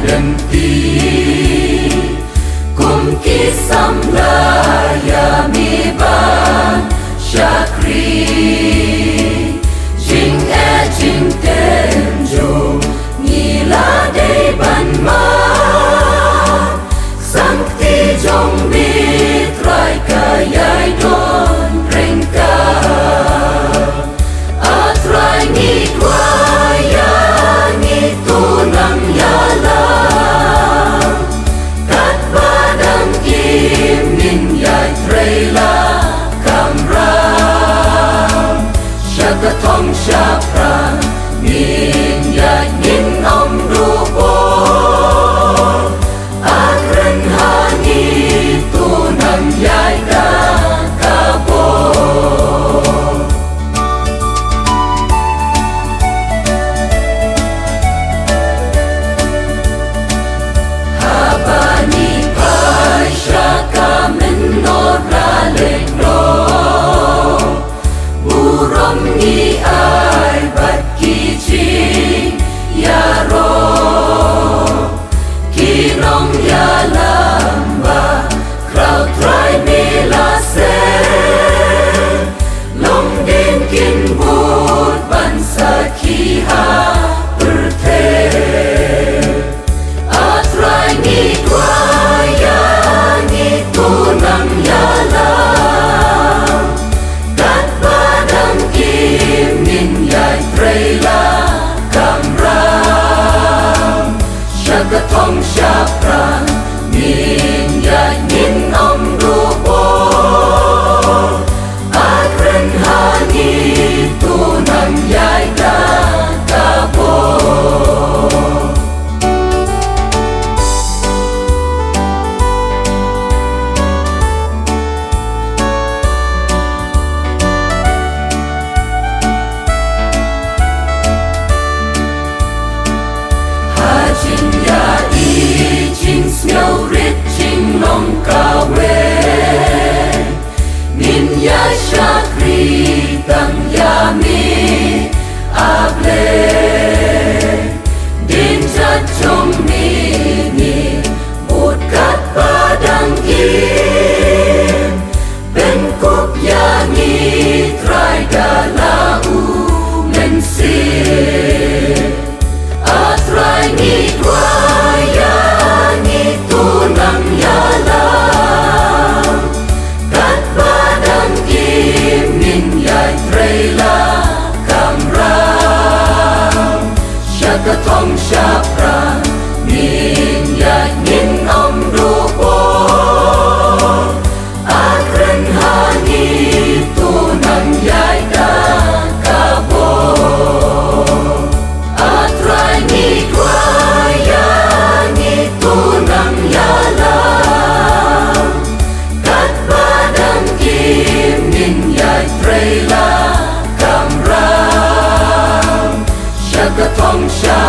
identity kum kisam laya mi ban shakri jing jing tem jo ni la de ban ma sang ti jong mi trai ka yai don rengka a trai ni kwa ya ni tu nang ya la kat badang im nin yai trai la kam ra shaka thong sha pra nin yai nin om du bo a kren ha ni tu nang yai da ka bo habani pai shaka men no ra le no burom ni ai bat ki chi ya ro ki nong ya lamba crowd try me la se long din kin bút ban sa ki ha per the a try ni kwa ya ni tu nang ya la kat badang kim nin yai tray la kam ram shaka thong sha pra nin yai nin om du bo a kren ha ni tu nang yai da ka bo Jing ya i jing smell rit jing long ka we nin ya shakri tang ya mi able din ja chong mi ni bút kat padang im ben kup ya ni try da la u men si a try ni kwa ya ni tu nang ya la kat badang im nin yai tray la kam ram shaka thong sha pra nin yai nin om du bo a kren ha ni tu nang yai da ka bo a try ni kwa ya ni tu nang ya la kat badang kim nin yai tray la kam ram shaka thong sha